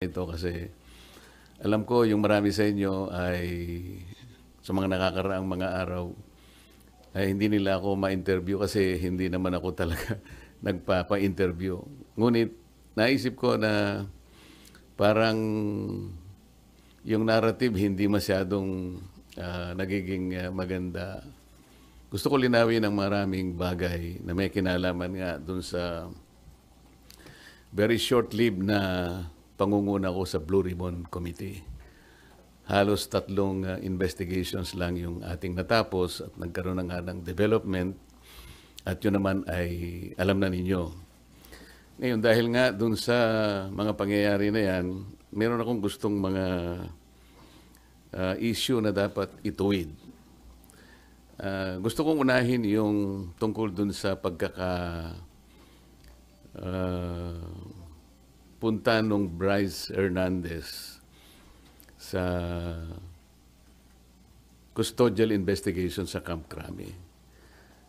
ito kasi alam ko yung marami sa inyo ay sa mga nakakaraang mga araw ay hindi nila ako ma-interview kasi hindi naman ako talaga nagpapa-interview. Ngunit naisip ko na parang yung narrative hindi masyadong nagiging maganda. Gusto ko linawin ang maraming bagay na may kinalaman nga dun sa very short-lived na pangunguna ko sa Blue Ribbon Committee. Halos 3 investigations lang yung ating natapos at nagkaroon na nga ng development at yun naman ay alam na ninyo. Ngayon, dahil nga dun sa mga pangyayari na yan, meron akong gustong mga issue na dapat ituwid. Gusto kong unahin yung tungkol dun sa punta nung Bryce Hernandez sa custodial investigation sa Camp Crame.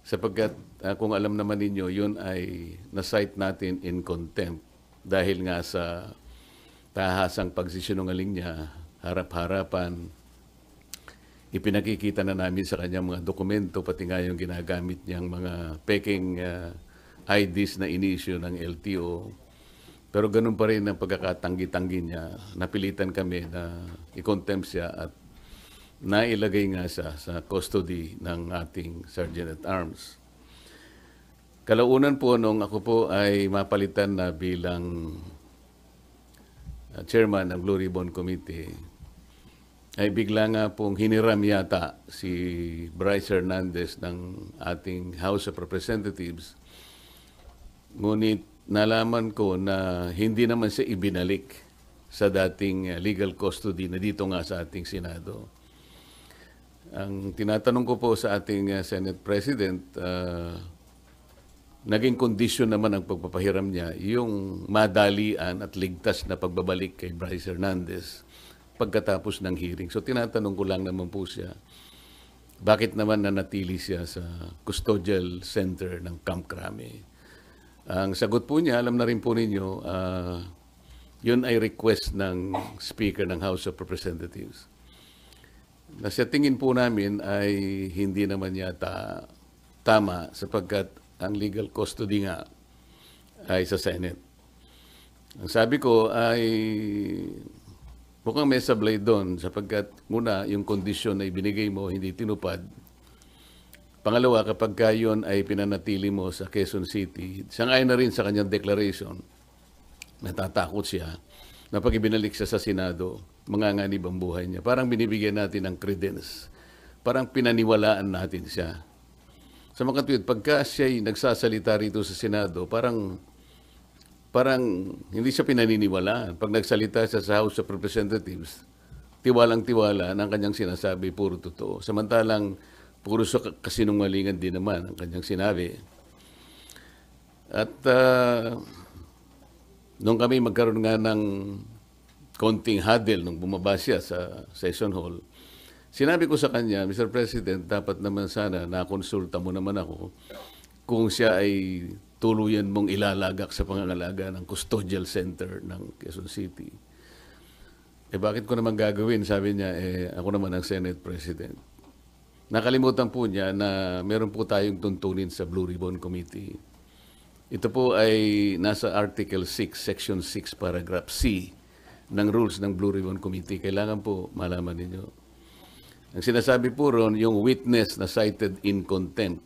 Sapagkat kung alam naman ninyo, yun ay na-cite natin in contempt dahil nga sa tahasang pagsisinungaling niya, harap-harapan, ipinakikita na namin sa kanya mga dokumento, pati nga yung ginagamit niyang mga peking IDs na inisyu ng LTO. Pero ganun pa rin ang pagkakatanggi-tanggi niya. Napilitan kami na i-contempt siya at nailagay nga siya sa custody ng ating Sergeant at Arms. Kalaunan po nung ako po ay mapalitan na bilang chairman ng Blue Ribbon Committee, ay bigla nga pong hiniram yata si Bryce Hernandez ng ating House of Representatives. Ngunit nalaman ko na hindi naman siya ibinalik sa dating legal custody na dito nga sa ating Senado. Ang tinatanong ko po sa ating Senate President, naging kondisyon naman ang pagpapahiram niya yung madalian at ligtas na pagbabalik kay Bryce Hernandez pagkatapos ng hearing. So tinatanong ko lang naman po siya, bakit naman nanatili siya sa custodial center ng Camp Crame? Ang sagot po niya, alam na rin po ninyo, yun ay request ng Speaker ng House of Representatives. Na sa tingin po namin ay hindi naman yata tama sapagkat ang legal custody nga ay sa Senate. Ang sabi ko ay mukhang may sablay doon sapagkat muna yung kondisyon na ibinigay mo hindi tinupad. Pangalawa, kapag yun ay pinanatili mo sa Quezon City, sangayon na rin sa kanyang declaration, natatakot siya na pag ibinalik siya sa Senado, manganganib ang buhay niya. Parang binibigyan natin ng credence. Parang pinaniwalaan natin siya. Sa mga tweet, pagka siya'y nagsasalita rito sa Senado, parang hindi siya pinaniniwalaan. Pag nagsalita siya sa House of Representatives, tiwalang-tiwala ng kanyang sinasabi, puro totoo. Samantalang, puro kasinungalingan din naman ang kanyang sinabi. At nung kami magkaroon nga ng konting huddle nung bumaba siya sa session hall, sinabi ko sa kanya, Mr. President, dapat naman sana nakonsulta mo naman ako kung siya ay tuluyan mong ilalagak sa pangangalaga ng custodial center ng Quezon City. Bakit ko naman gagawin? Sabi niya, ako naman ang Senate President. Nakalimutan po niya na meron po tayong tuntunin sa Blue Ribbon Committee. Ito po ay nasa Article 6, Section 6, Paragraph C ng rules ng Blue Ribbon Committee. Kailangan po malaman ninyo. Ang sinasabi po ron, yung witness na cited in contempt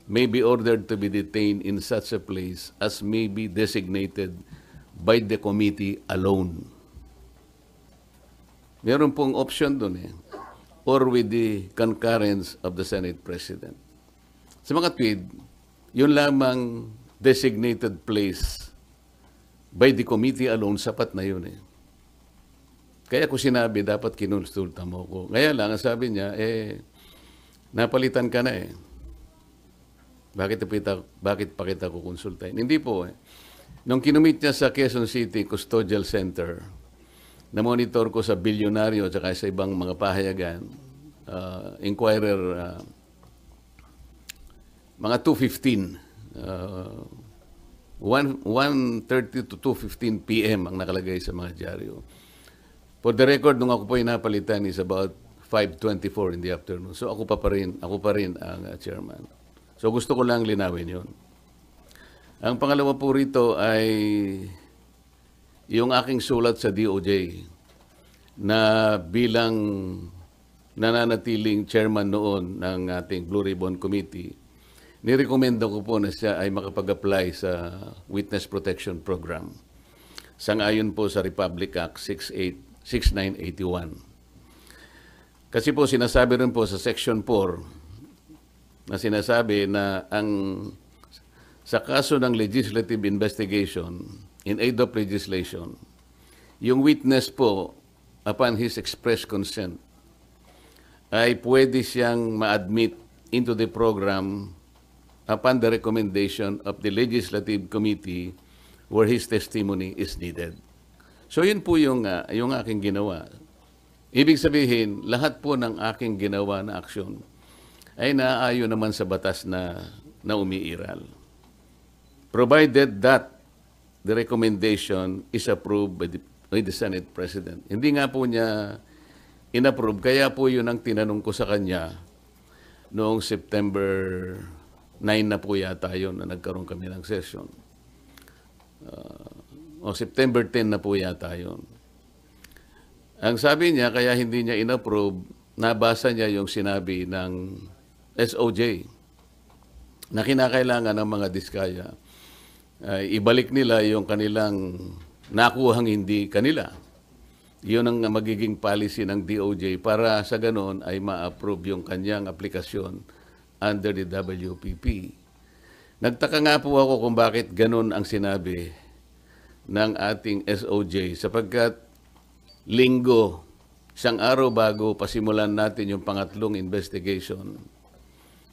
may be ordered to be detained in such a place as may be designated by the committee alone. Meron pong option doon or with the concurrence of the Senate President. Sa mga tweet, yun lamang designated place by the committee alone, sapat na yun Kaya ko sinabi, dapat kinonsulta mo ko. Kaya lang, sabi niya, napalitan ka na Bakit pa kita kukonsultahin? Hindi po Nung kinumit niya sa Quezon City Custodial Center, na-monitor ko sa bilyonaryo at sa ibang mga pahayagan, Inquirer, mga 2:15 1:30 to 2:15 p.m. ang nakalagay sa mga dyaryo. For the record, nung ako po ay napalitan is about 5:24 in the afternoon. So ako pa rin ang chairman. So gusto ko lang linawin 'yon. Ang pangalawa po rito ay yung aking sulat sa DOJ na bilang nananatiling chairman noon ng ating Blue Ribbon Committee, nirekomenda ko po na siya ay makapag-apply sa Witness Protection Program. Sangayon po sa Republic Act 6981. Kasi po sinasabi rin po sa Section 4 na sinasabi na sa kaso ng legislative investigation in aid of legislation, yung witness po, upon his express consent, ay pwede siyang ma-admit into the program upon the recommendation of the Legislative Committee where his testimony is needed. So yun po yung aking ginawa. Ibig sabihin, lahat po ng aking ginawa na aksyon ay naaayon naman sa batas na umiiral. Provided that the recommendation is approved by the Senate President. Hindi nga po niya inapprove, kaya po yun ang tinanong ko sa kanya noong September 9 na po yata yun na nagkaroon kami ng session. O September 10 na po yata yun. Ang sabi niya, kaya hindi niya inapprove, nabasa niya yung sinabi ng SOJ na kinakailangan ng mga diskaya. Ibalik nila yung kanilang nakuhang hindi kanila. Yun ang magiging policy ng DOJ para sa ganon ay ma-approve yung kanyang aplikasyon under the WPP. Nagtaka nga po ako kung bakit ganon ang sinabi ng ating SOJ sapagkat linggo, isang araw bago pasimulan natin yung pangatlong investigation,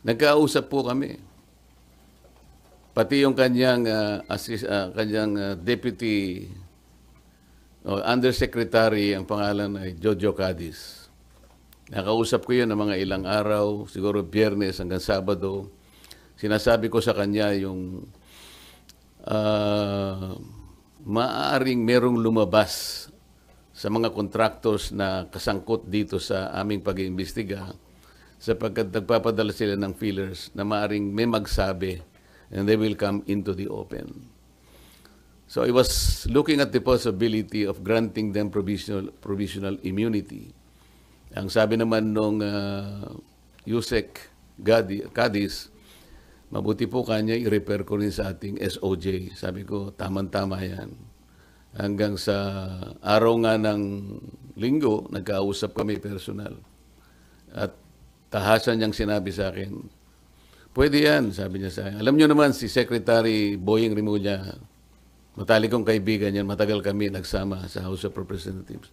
nagkausap po kami. Pati yung kanyang deputy undersecretary, ang pangalan ay Jojo Cadiz. Nakausap ko yun ng mga ilang araw, siguro Biyernes hanggang Sabado. Sinasabi ko sa kanya yung maaaring merong lumabas sa mga contractors na kasangkot dito sa aming pag-iimbestiga sapagkat nagpapadala sila ng feelers na maaaring may magsabi and they will come into the open. So I was looking at the possibility of granting them provisional immunity. Ang sabi naman nung Yusek Cadiz, mabuti po kanya i-repair ko rin sa ating SOJ. Sabi ko, tama-tama yan. Hanggang sa araw nga ng linggo, nagkausap kami personal. At tahasan niyang sinabi sa akin, pwede yan, sabi niya sa akin. Alam niyo naman, si Secretary Boying Rimulya, matalikong kaibigan yan, matagal kami nagsama sa House of Representatives.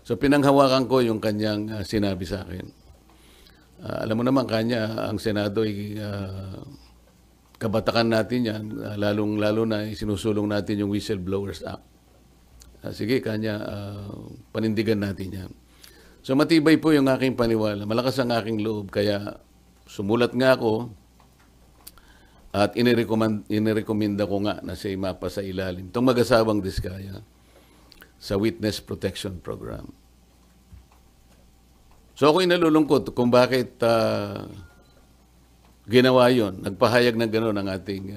So pinanghawakan ko yung kanyang sinabi sa akin. Alam mo naman kanya, ang Senado ay kabatakan natin yan, lalong-lalo na sinusulong natin yung Whistleblowers Act. Sige, kanya, panindigan natin yan. So matibay po yung aking paniwala, malakas ang aking loob, kaya sumulat nga ako at inirekomenda ko nga na siya mapasa ilalim itong mag-asawang diskaya sa Witness Protection Program. So ako'y nalulungkot kung bakit ginawa yon. Nagpahayag ng gano'n ang ating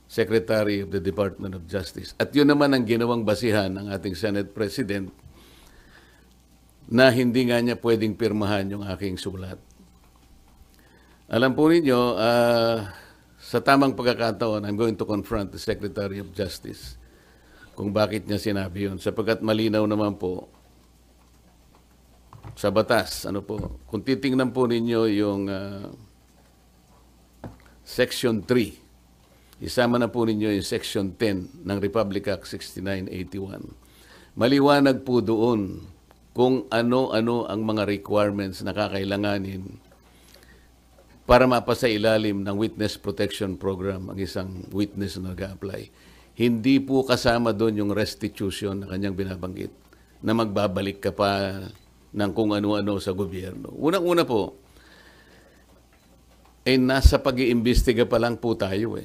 Secretary of the Department of Justice. At yun naman ang ginawang basihan ng ating Senate President na hindi nga niya pwedeng pirmahan yung aking sulat. Alam po ninyo, sa tamang pagkakataon, I'm going to confront the Secretary of Justice kung bakit niya sinabi yun. Sapagkat malinaw naman po sa batas. Kung titingnan po ninyo yung Section 3, isama na po ninyo yung Section 10 ng Republic Act 6981. Maliwanag po doon kung ano-ano ang mga requirements na kakailanganin para mapasa ilalim ng Witness Protection Program ang isang witness na nag-a-apply. Hindi po kasama doon yung restitution na kanyang binabanggit na magbabalik ka pa ng kung ano-ano sa gobyerno. Unang-una po, nasa pag-iimbestiga pa lang po tayo .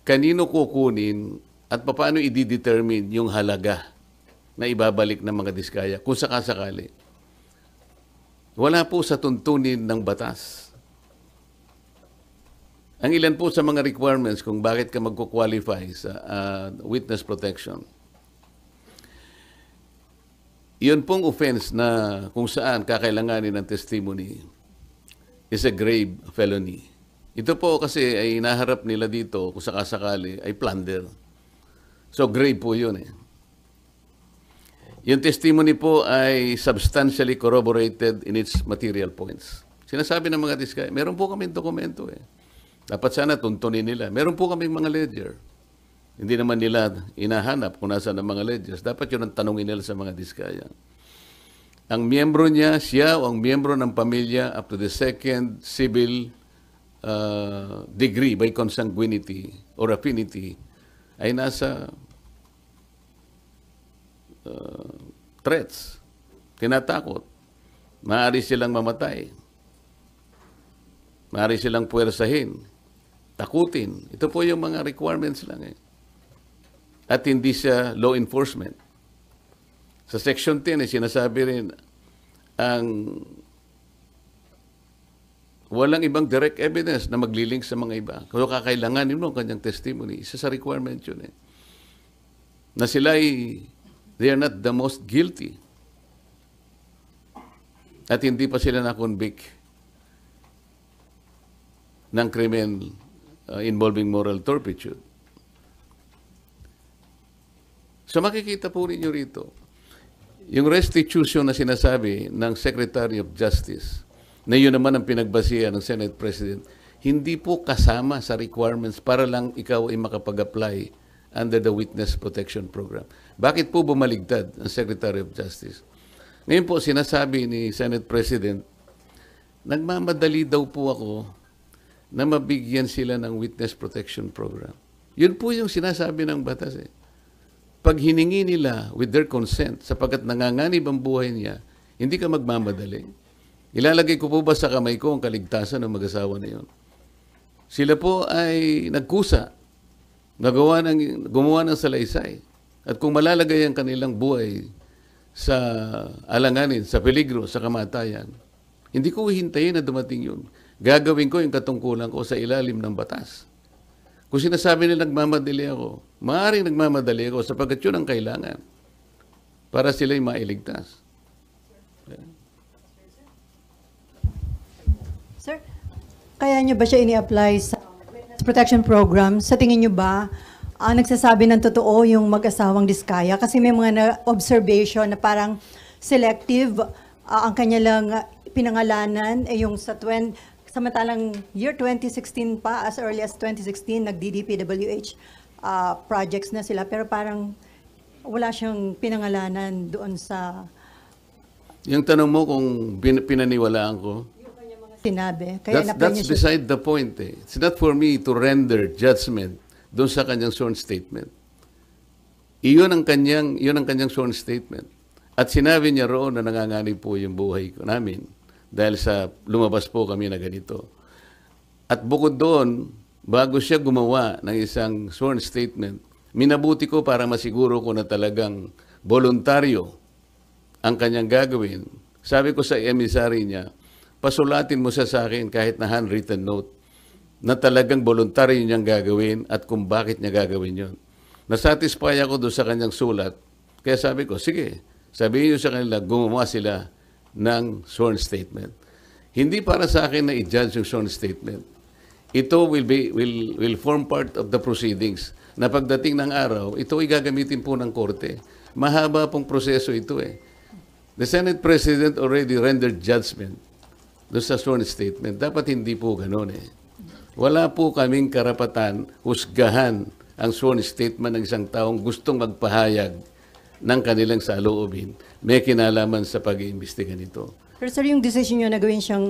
kanino kukunin at paano i-determine yung halaga na ibabalik ng mga diskaya kung sakasakali. Wala po sa tuntunin ng batas. Ang ilan po sa mga requirements kung bakit ka magko-qualify sa witness protection. Yun pong offense na kung saan kakailanganin ng testimony is a grave felony. Ito po kasi ay naharap nila dito kung sakasakali ay plunder. So grave po yun eh. Yung testimony po ay substantially corroborated in its material points. Sinasabi ng mga diskaya, meron po kaming dokumento eh. Dapat sana tuntunin nila. Meron po kaming mga ledger. Hindi naman nila inahanap kung nasa ng mga ledgers. Dapat yun ang tanongin nila sa mga diskaya. Ang miyembro niya, siya o ang miyembro ng pamilya up to the second civil degree by consanguinity or affinity ay nasa threats, tinatakot. Maaari silang mamatay. Maaari silang puwersahin, takutin. Ito po yung mga requirements lang eh. At hindi siya law enforcement. Sa Section 10, sinasabi rin, ang walang ibang direct evidence na maglilink sa mga iba. Kung kakailanganin mo ang kanyang testimony, isa sa requirement yun eh. Na sila they are not the most guilty. At hindi pa sila na-convict ng krimen involving moral turpitude. So makikita po ninyo rito, yung restitution na sinasabi ng Secretary of Justice, na yun naman ang pinagbasihan ng Senate President, hindi po kasama sa requirements para lang ikaw ay makapag-apply under the Witness Protection Program. Bakit po bumaligtad ang Secretary of Justice? Ngayon po sinasabi ni Senate President, nagmamadali daw po ako na mabigyan sila ng Witness Protection Program. Yun po yung sinasabi ng batas eh. Pag hiningi nila with their consent, sapagkat nanganganib ang buhay niya, hindi ka magmamadali. Ilalagay ko po ba sa kamay ko ang kaligtasan ng mag-asawa na yun? Sila po ay nagkusa, gumawa ng salaysay. At kung malalagay ang kanilang buhay sa alanganin, sa peligro, sa kamatayan, hindi ko hihintayin na dumating yun. Gagawin ko yung katungkulan ko sa ilalim ng batas. Kung sinasabi nila nagmamadali ako, maaaring nagmamadali ako sapagkat yun ang kailangan para sila'y mailigtas. Sir, kaya nyo ba siya ini-apply sa Witness Protection Program? Sa tingin nyo ba, nagsasabi ng totoo yung mag-asawang Diskaya? Kasi may mga observation na parang selective ang kanya lang pinangalanan yung samantalang year 2016 pa, as early as 2016, nag-DDPWH projects na sila. Pero parang wala siyang pinangalanan doon sa... Yung tanong mo kung pinaniwalaan ko, sinabi. Kaya that's beside the point eh. It's not for me to render judgment doon sa kanyang sworn statement. Yun ang kanyang sworn statement. At sinabi niya roon na nanganganib po yung buhay ko namin dahil sa lumabas po kami na ganito. At bukod doon, bago siya gumawa ng isang sworn statement, minabuti ko para masiguro ko na talagang voluntaryo ang kanyang gagawin. Sabi ko sa emissary niya, pasulatin mo sa akin kahit na handwritten note na talagang voluntaryo niyang gagawin at kung bakit niya gagawin yon. Nasatisfy ako doon sa kanyang sulat. Kaya sabi ko, sige, sabihin niyo sa kanila, gumawa sila ng sworn statement. Hindi para sa akin na i-judge yung sworn statement. Ito will form part of the proceedings na pagdating ng araw, ito ay gagamitin po ng korte. Mahaba pong proseso ito eh. The Senate President already rendered judgment doon sa sworn statement. Dapat hindi po ganun eh. Wala po kaming karapatan husgahan ang sworn statement ng isang taong gustong magpahayag ng kanilang saloobin. May kinalaman sa pag-iimbestiga nito. Pero sir, yung decision nyo na gawin siyang